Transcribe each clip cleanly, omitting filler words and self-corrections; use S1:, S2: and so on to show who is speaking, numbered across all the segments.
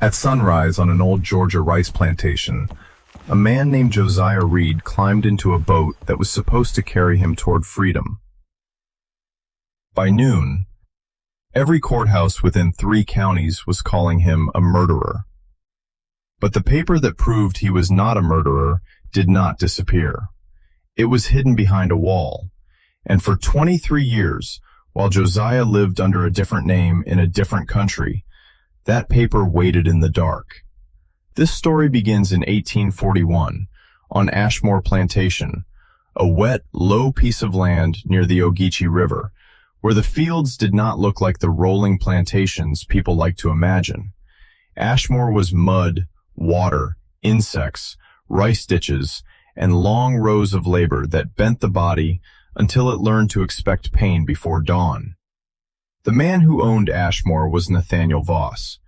S1: At sunrise on an old Georgia rice plantation, a man named Josiah Reed climbed into a boat that was supposed to carry him toward freedom. By noon, every courthouse within 3 counties was calling him a murderer. But the paper that proved he was not a murderer did not disappear. It was hidden behind a wall, and for 23 years, while Josiah lived under a different name in a different country, that paper waited in the dark. This story begins in 1841 on Ashmore Plantation, a wet, low piece of land near the Ogeechee River, where the fields did not look like the rolling plantations people like to imagine. Ashmore was mud, water, insects, rice ditches, and long rows of labor that bent the body until it learned to expect pain before dawn. The man who owned Ashmore was Nathaniel Voss.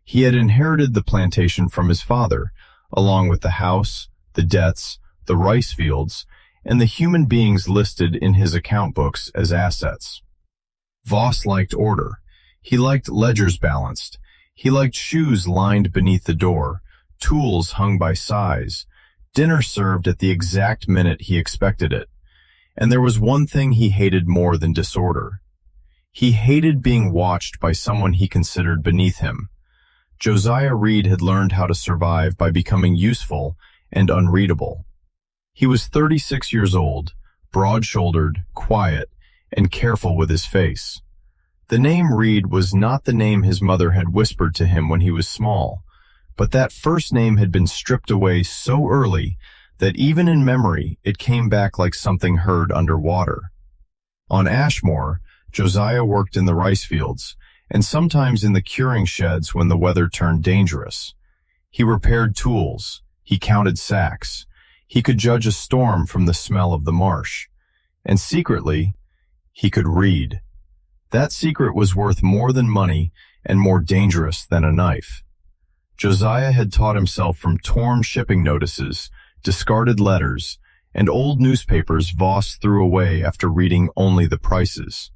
S1: He had inherited the plantation from his father, along with the house, the debts, the rice fields, and the human beings listed in his account books as assets. Voss liked order. He liked ledgers balanced. He liked shoes lined beneath the door, tools hung by size, dinner served at the exact minute he expected it. And there was one thing he hated more than disorder. He hated being watched by someone he considered beneath him. Josiah Reed had learned how to survive by becoming useful and unreadable. He was 36 years old, broad-shouldered, quiet, and careful with his face. The name Reed was not the name his mother had whispered to him when he was small, but that first name had been stripped away so early that even in memory it came back like something heard underwater. On Ashmore, Josiah worked in the rice fields, and sometimes in the curing sheds when the weather turned dangerous. He repaired tools, he counted sacks, he could judge a storm from the smell of the marsh, and secretly, he could read. That secret was worth more than money and more dangerous than a knife. Josiah had taught himself from torn shipping notices, discarded letters, and old newspapers Voss threw away after reading only the prices.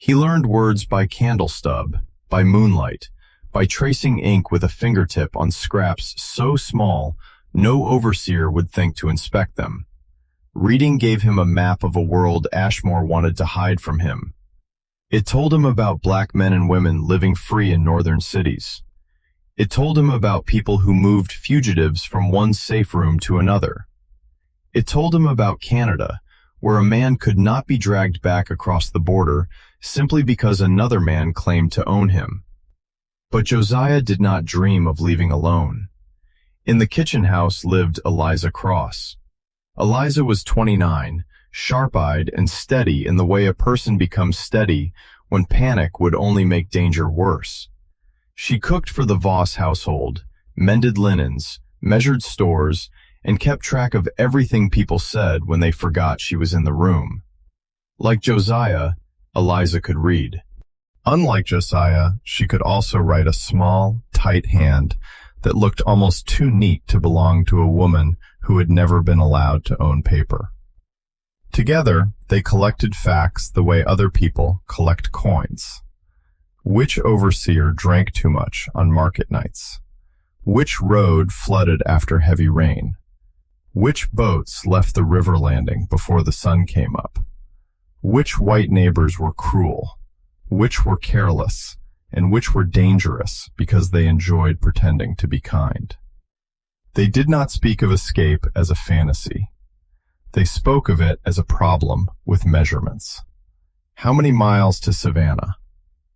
S1: He learned words by candle stub, by moonlight, by tracing ink with a fingertip on scraps so small no overseer would think to inspect them. Reading gave him a map of a world Ashmore wanted to hide from him. It told him about black men and women living free in northern cities. It told him about people who moved fugitives from one safe room to another. It told him about Canada, where a man could not be dragged back across the border simply because another man claimed to own him. But Josiah did not dream of leaving alone. In the kitchen house lived Eliza Cross. Eliza was 29, sharp-eyed and steady in the way a person becomes steady when panic would only make danger worse. She cooked for the Voss household, mended linens, measured stores, and kept track of everything people said when they forgot she was in the room. Like Josiah, Eliza could read. Unlike Josiah, she could also write a small, tight hand that looked almost too neat to belong to a woman who had never been allowed to own paper. Together, they collected facts the way other people collect coins. Which overseer drank too much on market nights? Which road flooded after heavy rain? Which boats left the river landing before the sun came up? Which white neighbors were cruel? Which were careless? And which were dangerous because they enjoyed pretending to be kind? They did not speak of escape as a fantasy. They spoke of it as a problem with measurements. How many miles to Savannah?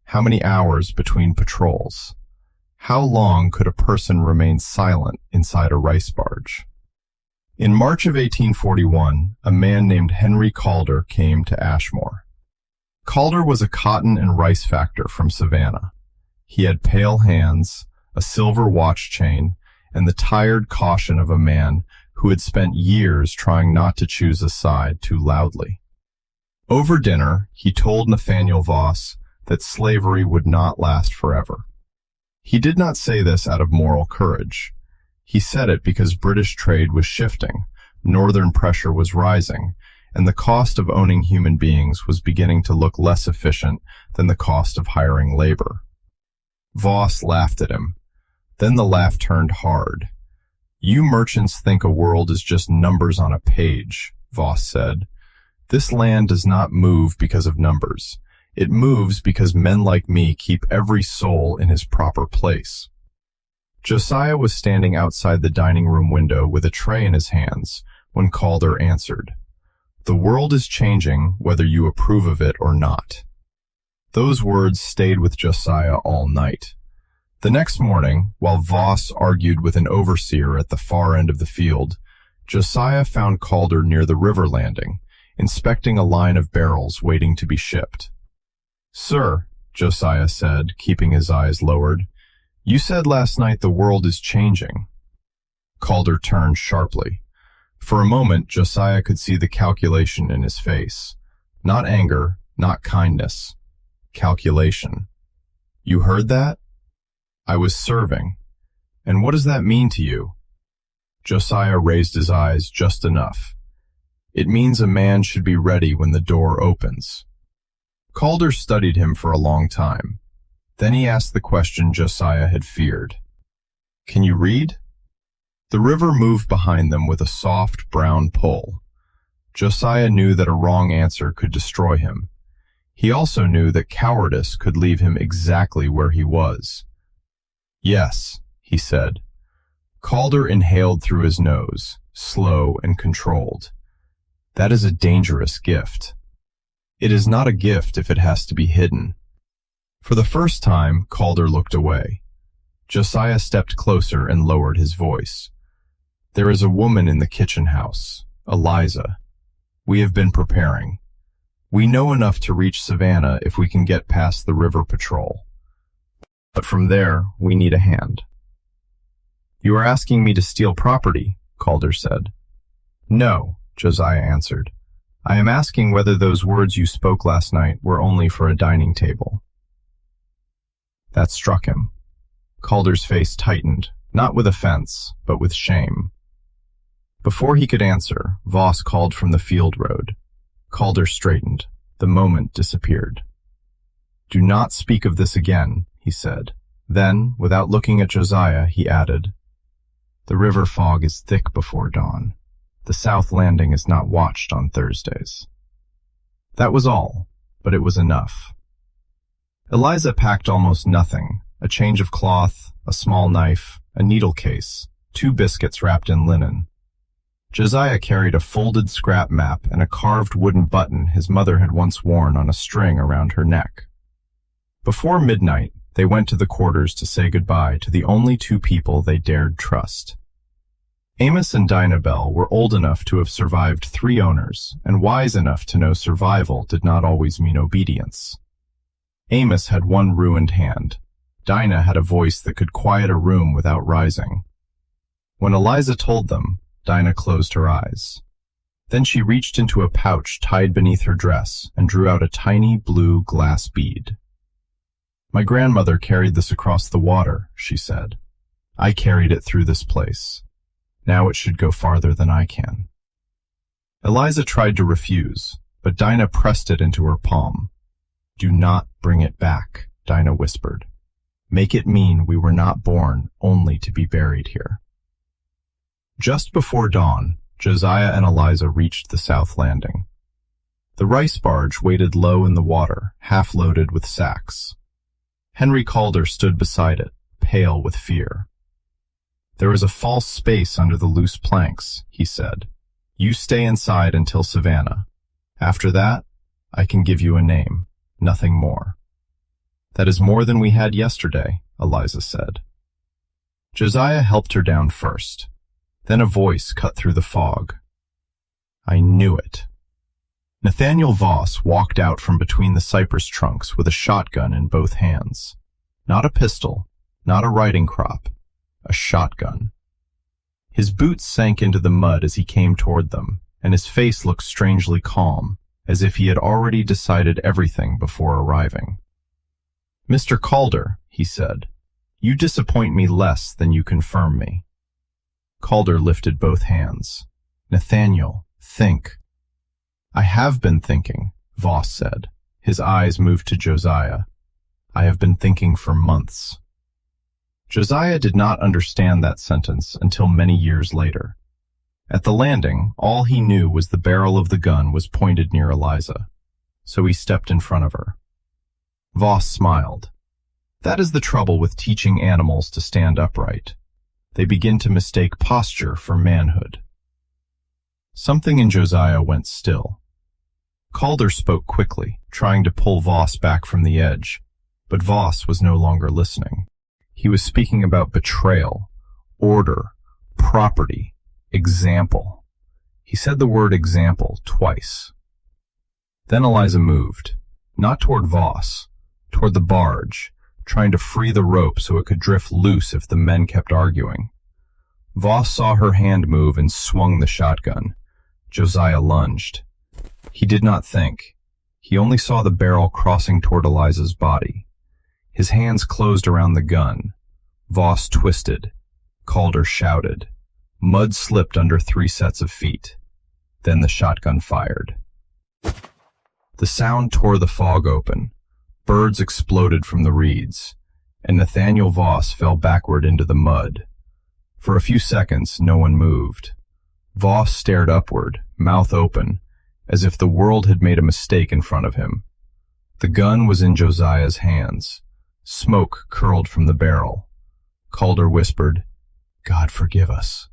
S1: How many hours between patrols? How long could a person remain silent inside a rice barge? In March of 1841, a man named Henry Calder came to Ashmore. Calder was a cotton and rice factor from Savannah. He had pale hands, a silver watch chain, and the tired caution of a man who had spent years trying not to choose a side too loudly. Over dinner, he told Nathaniel Voss that slavery would not last forever. He did not say this out of moral courage. He said it because British trade was shifting, northern pressure was rising, and the cost of owning human beings was beginning to look less efficient than the cost of hiring labor. Voss laughed at him. Then the laugh turned hard. "You merchants think a world is just numbers on a page," Voss said. "This land does not move because of numbers. It moves because men like me keep every soul in his proper place." Josiah was standing outside the dining room window with a tray in his hands when Calder answered, "The world is changing whether you approve of it or not." Those words stayed with Josiah all night. The next morning, while Voss argued with an overseer at the far end of the field, Josiah found Calder near the river landing, inspecting a line of barrels waiting to be shipped. "Sir," Josiah said, keeping his eyes lowered, "you said last night the world is changing." Calder turned sharply. For a moment, Josiah could see the calculation in his face. Not anger, not kindness. Calculation. "You heard that?" "I was serving." "And what does that mean to you?" Josiah raised his eyes just enough. "It means a man should be ready when the door opens." Calder studied him for a long time. Then he asked the question Josiah had feared. "Can you read?" The river moved behind them with a soft, brown pull. Josiah knew that a wrong answer could destroy him. He also knew that cowardice could leave him exactly where he was. "Yes," he said. Calder inhaled through his nose, slow and controlled. "That is a dangerous gift." "It is not a gift if it has to be hidden." For the first time, Calder looked away. Josiah stepped closer and lowered his voice. "There is a woman in the kitchen house, Eliza. We have been preparing. We know enough to reach Savannah if we can get past the river patrol. But from there, we need a hand." "You are asking me to steal property," Calder said. "No," Josiah answered. "I am asking whether those words you spoke last night were only for a dining table." That struck him. Calder's face tightened, not with offense, but with shame. Before he could answer, Voss called from the field road. Calder straightened. The moment disappeared. "Do not speak of this again," he said. Then, without looking at Josiah, he added, "The river fog is thick before dawn. The south landing is not watched on Thursdays." That was all, but it was enough. Eliza packed almost nothing: a change of cloth, a small knife, a needle case, 2 biscuits wrapped in linen. Josiah carried a folded scrap map and a carved wooden button his mother had once worn on a string around her neck. Before midnight, they went to the quarters to say goodbye to the only 2 people they dared trust. Amos and Dinah Bell were old enough to have survived 3 owners, and wise enough to know survival did not always mean obedience. Amos had 1 ruined hand. Dinah had a voice that could quiet a room without rising. When Eliza told them, Dinah closed her eyes. Then she reached into a pouch tied beneath her dress and drew out a tiny blue glass bead. "My grandmother carried this across the water," she said. "I carried it through this place. Now it should go farther than I can." Eliza tried to refuse, but Dinah pressed it into her palm. "Do not bring it back," Dinah whispered. "Make it mean we were not born only to be buried here." Just before dawn, Josiah and Eliza reached the south landing. The rice barge waited low in the water, half loaded with sacks. Henry Calder stood beside it, pale with fear. "There is a false space under the loose planks," he said. "You stay inside until Savannah. After that, I can give you a name, nothing more." "That is more than we had yesterday," Eliza said. Josiah helped her down first. Then a voice cut through the fog. "I knew it." Nathaniel Voss walked out from between the cypress trunks with a shotgun in both hands. Not a pistol, not a riding crop, a shotgun. His boots sank into the mud as he came toward them, and his face looked strangely calm, as if he had already decided everything before arriving. "Mr. Calder," he said, "you disappoint me less than you confirm me." Calder lifted both hands. "Nathaniel, think." "I have been thinking," Voss said. His eyes moved to Josiah. "I have been thinking for months." Josiah did not understand that sentence until many years later. At the landing, all he knew was the barrel of the gun was pointed near Eliza, so he stepped in front of her. Voss smiled. That is the trouble with teaching animals to stand upright. They begin to mistake posture for manhood. Something in Josiah went still. Calder spoke quickly, trying to pull Voss back from the edge, but Voss was no longer listening. He was speaking about betrayal, order, property, example. He said the word example twice. Then Eliza moved, not toward Voss, toward the barge, trying to free the rope so it could drift loose if the men kept arguing. Voss saw her hand move and swung the shotgun. Josiah lunged. He did not think. He only saw the barrel crossing toward Eliza's body. His hands closed around the gun. Voss twisted. Calder shouted. Mud slipped under 3 sets of feet. Then the shotgun fired. The sound tore the fog open. Birds exploded from the reeds, and Nathaniel Voss fell backward into the mud. For a few seconds, no one moved. Voss stared upward, mouth open, as if the world had made a mistake in front of him. The gun was in Josiah's hands. Smoke curled from the barrel. Calder whispered, "God forgive us."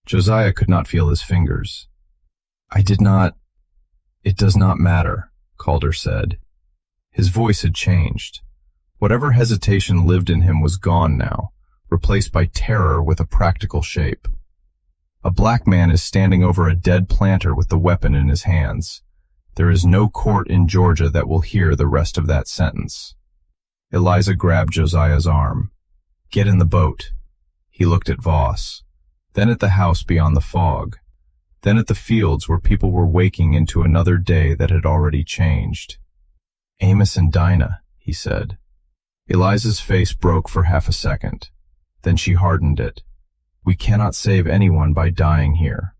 S1: Josiah could not feel his fingers. "I did not—" "It does not matter," Calder said. His voice had changed. Whatever hesitation lived in him was gone now, replaced by terror with a practical shape. A black man is standing over a dead planter with the weapon in his hands. There is no court in Georgia that will hear the rest of that sentence. Eliza grabbed Josiah's arm. "Get in the boat." He looked at Voss, then at the house beyond the fog, then at the fields where people were waking into another day that had already changed. "Amos and Dinah," he said. Eliza's face broke for half a second. Then she hardened it. "We cannot save anyone by dying here."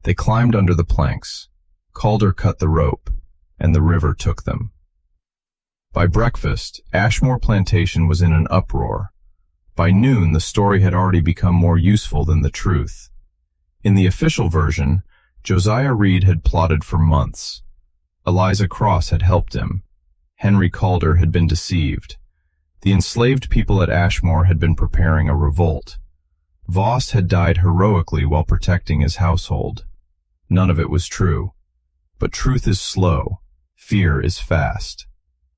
S1: They climbed under the planks. Calder cut the rope, and the river took them. By breakfast, Ashmore Plantation was in an uproar. By noon, the story had already become more useful than the truth. In the official version, Josiah Reed had plotted for months. Eliza Cross had helped him. Henry Calder had been deceived. The enslaved people at Ashmore had been preparing a revolt. Voss had died heroically while protecting his household. None of it was true. But truth is slow. Fear is fast.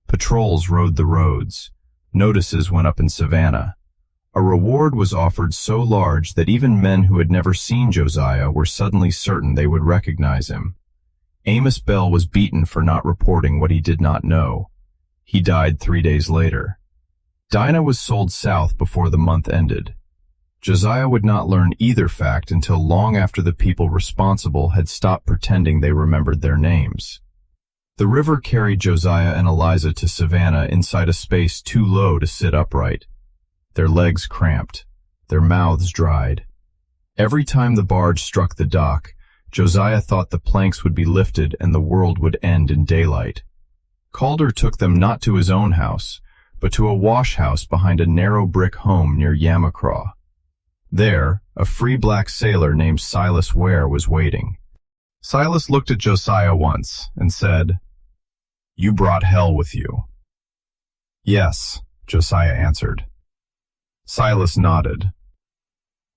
S1: Patrols rode the roads. Notices went up in Savannah. A reward was offered so large that even men who had never seen Josiah were suddenly certain they would recognize him. Amos Bell was beaten for not reporting what he did not know. He died 3 days later. Dinah was sold south before the month ended. Josiah would not learn either fact until long after the people responsible had stopped pretending they remembered their names. The river carried Josiah and Eliza to Savannah inside a space too low to sit upright. Their legs cramped, their mouths dried. Every time the barge struck the dock, Josiah thought the planks would be lifted and the world would end in daylight. Calder took them not to his own house, but to a wash house behind a narrow brick home near Yamacraw. There, a free black sailor named Silas Ware was waiting. Silas looked at Josiah once and said, "You brought hell with you." "Yes," Josiah answered. Silas nodded.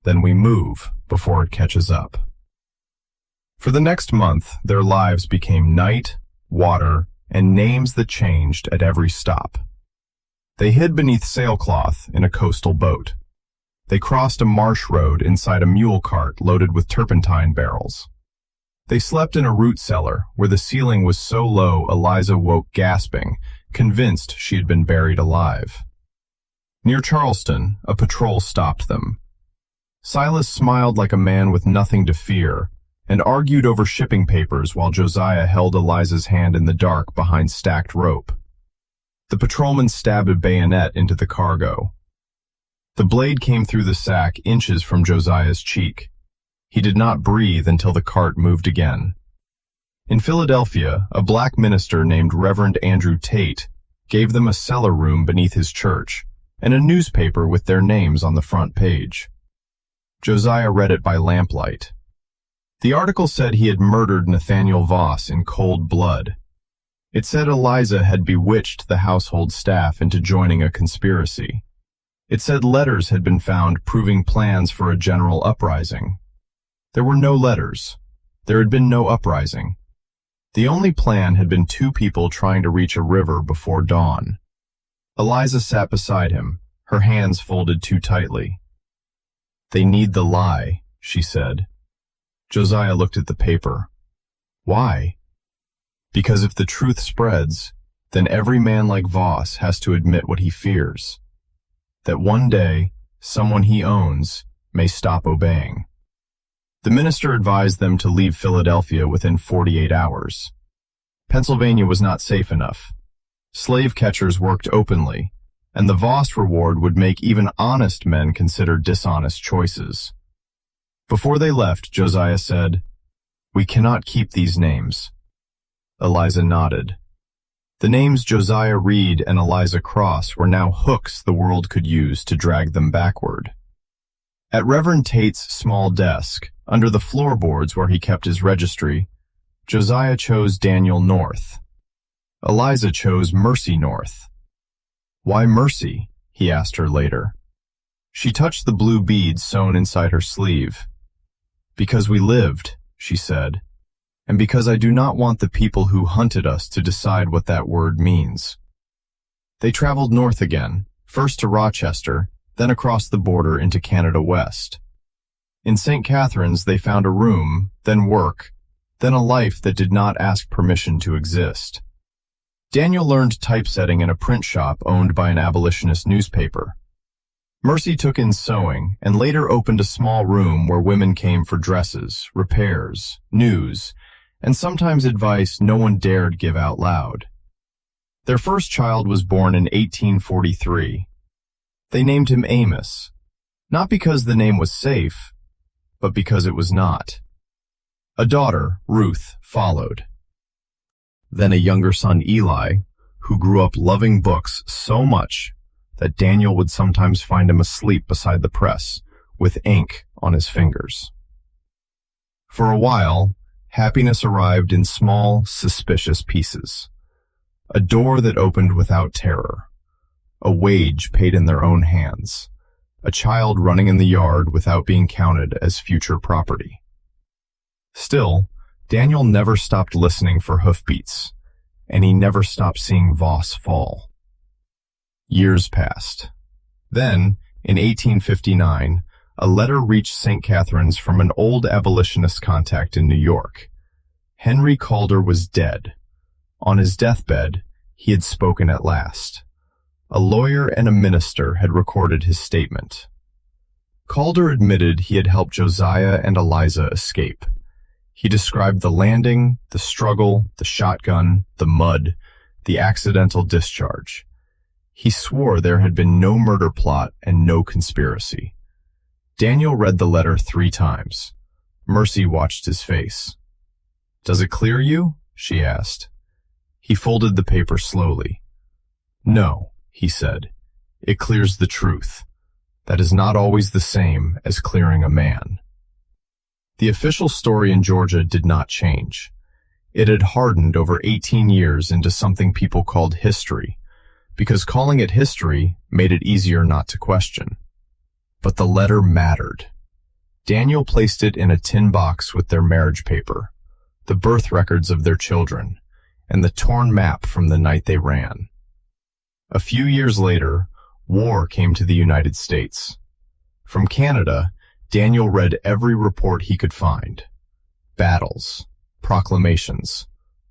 S1: "Then we move before it catches up." For the next month, their lives became night, water, and names that changed at every stop. They hid beneath sailcloth in a coastal boat. They crossed a marsh road inside a mule cart loaded with turpentine barrels. They slept in a root cellar where the ceiling was so low Eliza woke gasping, convinced she had been buried alive. Near Charleston, a patrol stopped them. Silas smiled like a man with nothing to fear and argued over shipping papers while Josiah held Eliza's hand in the dark behind stacked rope. The patrolman stabbed a bayonet into the cargo. The blade came through the sack inches from Josiah's cheek. He did not breathe until the cart moved again. In Philadelphia, a black minister named Reverend Andrew Tate gave them a cellar room beneath his church, and a newspaper with their names on the front page. Josiah read it by lamplight. The article said he had murdered Nathaniel Voss in cold blood. It said Eliza had bewitched the household staff into joining a conspiracy. It said letters had been found proving plans for a general uprising. There were no letters. There had been no uprising. The only plan had been two people trying to reach a river before dawn. Eliza sat beside him, her hands folded too tightly. "They need the lie," she said. Josiah looked at the paper. "Why?" "Because if the truth spreads, then every man like Voss has to admit what he fears. That one day, someone he owns may stop obeying." The minister advised them to leave Philadelphia within 48 hours. Pennsylvania was not safe enough. Slave catchers worked openly, and the Voss reward would make even honest men consider dishonest choices. Before they left, Josiah said, "We cannot keep these names." Eliza nodded. The names Josiah Reed and Eliza Cross were now hooks the world could use to drag them backward. At Reverend Tate's small desk, under the floorboards where he kept his registry, Josiah chose Daniel North. Eliza chose Mercy North. "Why Mercy?" he asked her later. She touched the blue beads sewn inside her sleeve. "Because we lived," she said, "and because I do not want the people who hunted us to decide what that word means." They traveled north again, first to Rochester, then across the border into Canada West. In St. Catharines, they found a room, then work, then a life that did not ask permission to exist. Daniel learned typesetting in a print shop owned by an abolitionist newspaper. Mercy took in sewing and later opened a small room where women came for dresses, repairs, news, and sometimes advice no one dared give out loud. Their first child was born in 1843. They named him Amos, not because the name was safe, but because it was not. A daughter, Ruth, followed. Then a younger son, Eli, who grew up loving books so much that Daniel would sometimes find him asleep beside the press, with ink on his fingers. For a while, happiness arrived in small, suspicious pieces. A door that opened without terror. A wage paid in their own hands. A child running in the yard without being counted as future property. Still, Daniel never stopped listening for hoofbeats, and he never stopped seeing Voss fall. Years passed. Then, in 1859, a letter reached St. Catharines from an old abolitionist contact in New York. Henry Calder was dead. On his deathbed, he had spoken at last. A lawyer and a minister had recorded his statement. Calder admitted he had helped Josiah and Eliza escape. He described the landing, the struggle, the shotgun, the mud, the accidental discharge. He swore there had been no murder plot and no conspiracy. Daniel read the letter 3 times. Mercy watched his face. "Does it clear you?" she asked. He folded the paper slowly. "No," he said. "It clears the truth. That is not always the same as clearing a man." The official story in Georgia did not change. It had hardened over 18 years into something people called history, because calling it history made it easier not to question. But the letter mattered. Daniel placed it in a tin box with their marriage paper, the birth records of their children, and the torn map from the night they ran. A few years later, war came to the United States. From Canada, Daniel read every report he could find. Battles, proclamations,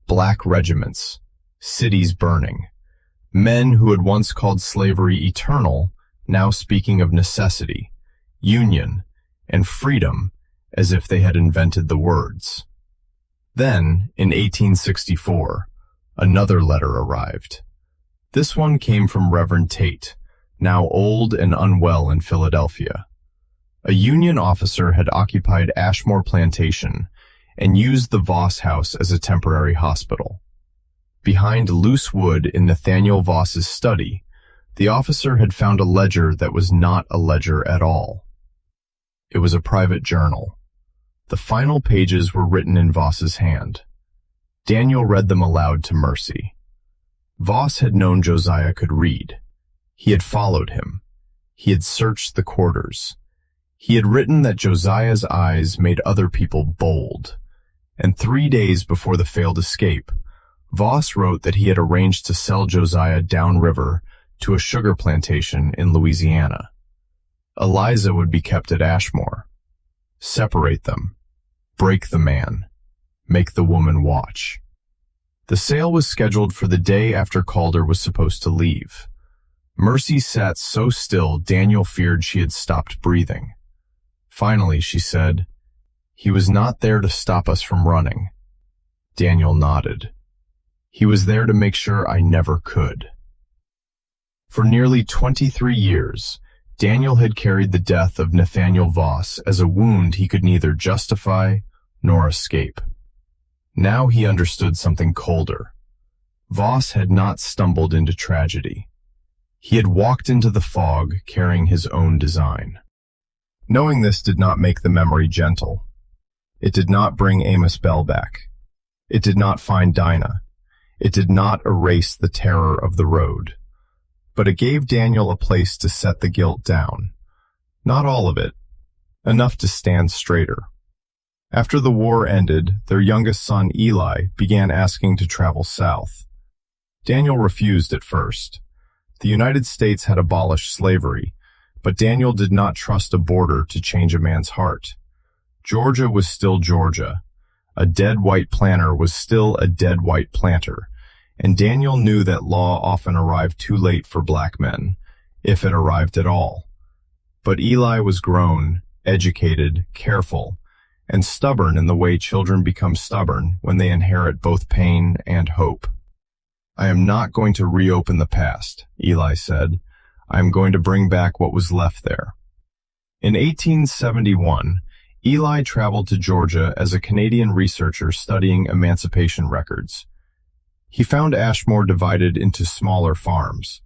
S1: black regiments, cities burning, men who had once called slavery eternal, now speaking of necessity, union, and freedom as if they had invented the words. Then, in 1864, another letter arrived. This one came from Reverend Tate, now old and unwell in Philadelphia. A Union officer had occupied Ashmore Plantation and used the Voss house as a temporary hospital. Behind loose wood in Nathaniel Voss's study, The officer had found a ledger that was not a ledger at all. It was a private journal. The final pages were written in Voss's hand. Daniel read them aloud to Mercy. Voss had known Josiah could read. He had followed him. He had searched the quarters. He had written that Josiah's eyes made other people bold. And 3 days before the failed escape, Voss wrote that he had arranged to sell Josiah downriver to a sugar plantation in Louisiana. Eliza would be kept at Ashmore. Separate them. Break the man. Make the woman watch. The sale was scheduled for the day after Calder was supposed to leave. Mercy sat so still Daniel feared she had stopped breathing. Finally, she said, "He was not there to stop us from running." Daniel nodded. "He was there to make sure I never could." For nearly 23 years, Daniel had carried the death of Nathaniel Voss as a wound he could neither justify nor escape. Now he understood something colder. Voss had not stumbled into tragedy. He had walked into the fog carrying his own design. Knowing this did not make the memory gentle. It did not bring Amos Bell back. It did not find Dinah. It did not erase the terror of the road. But it gave Daniel a place to set the guilt down. Not all of it. Enough to stand straighter. After the war ended, their youngest son Eli began asking to travel south. Daniel refused at first. The United States had abolished slavery, but Daniel did not trust a border to change a man's heart. Georgia was still Georgia. A dead white planter was still a dead white planter, and Daniel knew that law often arrived too late for black men, if it arrived at all. But Eli was grown, educated, careful, and stubborn in the way children become stubborn when they inherit both pain and hope. "I am not going to reopen the past," Eli said. "I am going to bring back what was left there." In 1871, Eli traveled to Georgia as a Canadian researcher studying emancipation records. He found Ashmore divided into smaller farms.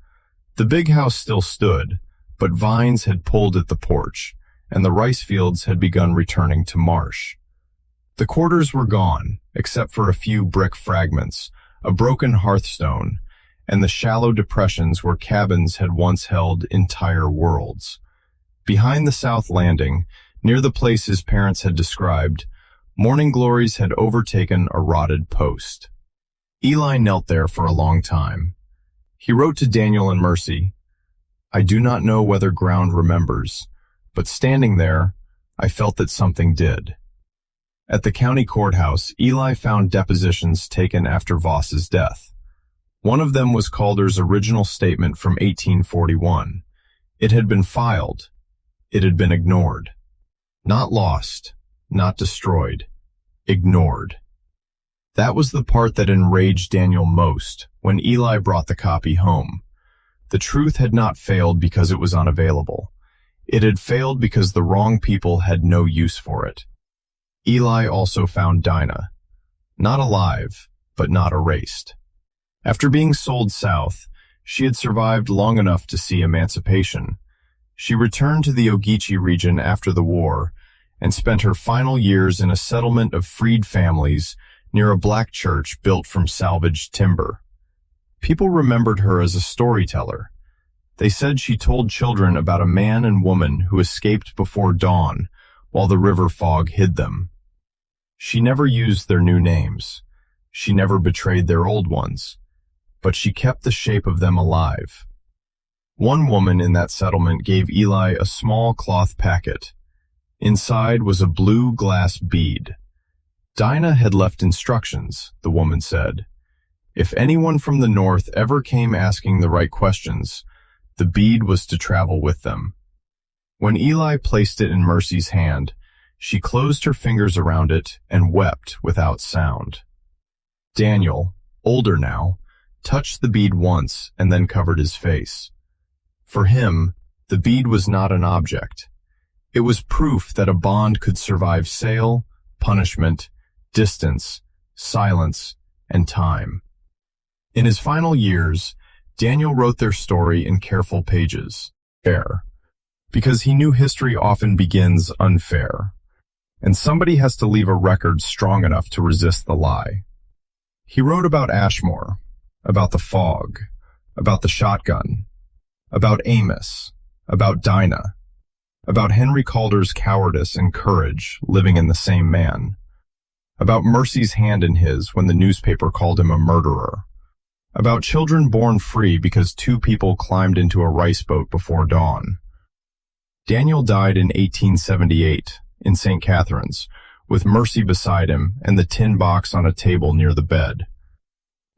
S1: The big house still stood, but vines had pulled at the porch, and the rice fields had begun returning to marsh. The quarters were gone, except for a few brick fragments, a broken hearthstone, and the shallow depressions where cabins had once held entire worlds. Behind the south landing, near the place his parents had described, morning glories had overtaken a rotted post. Eli knelt there for a long time. He wrote to Daniel and Mercy, "I do not know whether ground remembers, but standing there, I felt that something did." At the county courthouse, Eli found depositions taken after Voss's death. One of them was Calder's original statement from 1841. It had been filed. It had been ignored. Not lost, not destroyed, ignored. That was the part that enraged Daniel most when Eli brought the copy home. The truth had not failed because it was unavailable. It had failed because the wrong people had no use for it. Eli also found Dinah. Not alive, but not erased. After being sold south, she had survived long enough to see emancipation. She returned to the Ogeechee region after the war and spent her final years in a settlement of freed families near a black church built from salvaged timber. People remembered her as a storyteller. They said she told children about a man and woman who escaped before dawn while the river fog hid them. She never used their new names. She never betrayed their old ones, but she kept the shape of them alive. One woman in that settlement gave Eli a small cloth packet. Inside was a blue glass bead. Dinah had left instructions, the woman said. If anyone from the north ever came asking the right questions, the bead was to travel with them. When Eli placed it in Mercy's hand, she closed her fingers around it and wept without sound. Daniel, older now, touched the bead once and then covered his face. For him, the bead was not an object. It was proof that a bond could survive sale, punishment, distance, silence, and time. In his final years, Daniel wrote their story in careful pages, fair, because he knew history often begins unfair, and somebody has to leave a record strong enough to resist the lie. He wrote about Ashmore, about the fog, about the shotgun, about Amos, about Dinah, about Henry Calder's cowardice and courage living in the same man, about Mercy's hand in his when the newspaper called him a murderer, about children born free because two people climbed into a rice boat before dawn. Daniel died in 1878 in St. Catherine's, with Mercy beside him and the tin box on a table near the bed.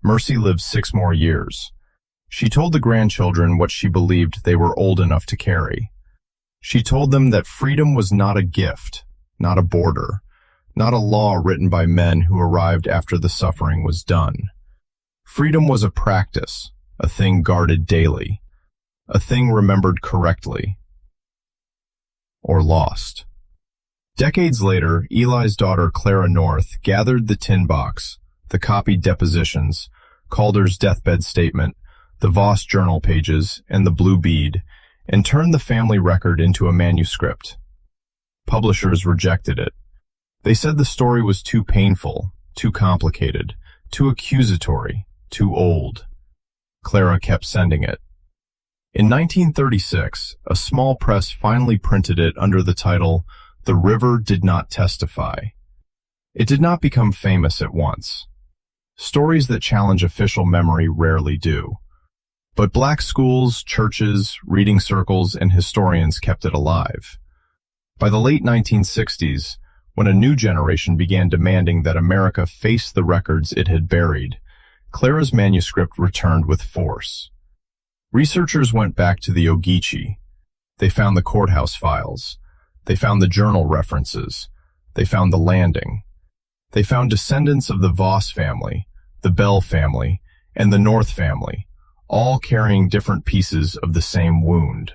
S1: Mercy lived 6 more years. She told the grandchildren what she believed they were old enough to carry. She told them that freedom was not a gift, not a border, not a law written by men who arrived after the suffering was done. Freedom was a practice, a thing guarded daily, a thing remembered correctly, or lost. Decades later, Eli's daughter Clara North gathered the tin box, the copied depositions, Calder's deathbed statement, the Voss journal pages, and the blue bead, and turned the family record into a manuscript. Publishers rejected it. They said the story was too painful, too complicated, too accusatory, too old. Clara kept sending it. In 1936, a small press finally printed it under the title, "The River Did Not Testify." It did not become famous at once. Stories that challenge official memory rarely do. But black schools, churches, reading circles, and historians kept it alive. By the late 1960s, when a new generation began demanding that America face the records it had buried, Clara's manuscript returned with force. Researchers went back to the Ogeechee. They found the courthouse files. They found the journal references. They found the landing. They found descendants of the Voss family, the Bell family, and the North family, all carrying different pieces of the same wound.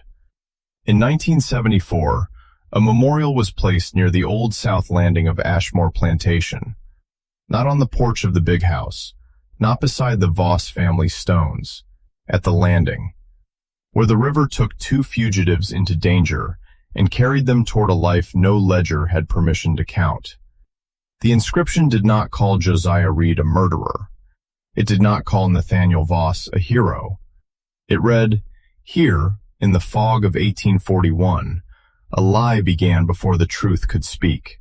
S1: In 1974, a memorial was placed near the Old South landing of Ashmore Plantation, not on the porch of the big house, not beside the Voss family stones, at the landing, where the river took 2 fugitives into danger and carried them toward a life no ledger had permission to count. The inscription did not call Josiah Reed a murderer. It did not call Nathaniel Voss a hero. It read, "Here, in the fog of 1841, a lie began before the truth could speak.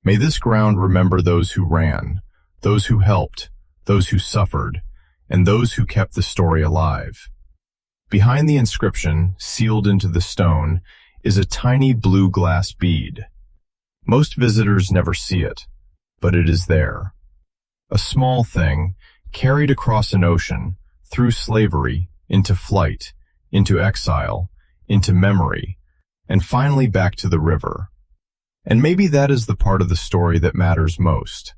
S1: May this ground remember those who ran, those who helped, those who suffered, and those who kept the story alive." Behind the inscription, sealed into the stone, is a tiny blue glass bead. Most visitors never see it, but it is there. A small thing, carried across an ocean, through slavery, into flight, into exile, into memory, and finally back to the river. And maybe that is the part of the story that matters most.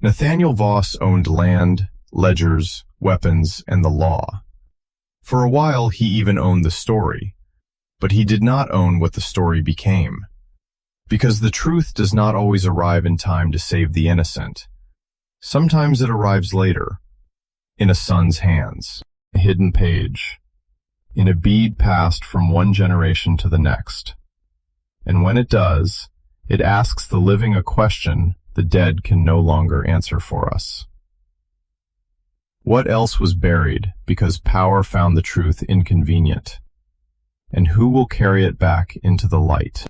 S1: Nathaniel Voss owned land, ledgers, weapons, and the law. For a while, he even owned the story, but he did not own what the story became. Because the truth does not always arrive in time to save the innocent. Sometimes it arrives later, in a son's hands, a hidden page, in a bead passed from one generation to the next. And when it does, it asks the living a question the dead can no longer answer for us. What else was buried because power found the truth inconvenient? And who will carry it back into the light?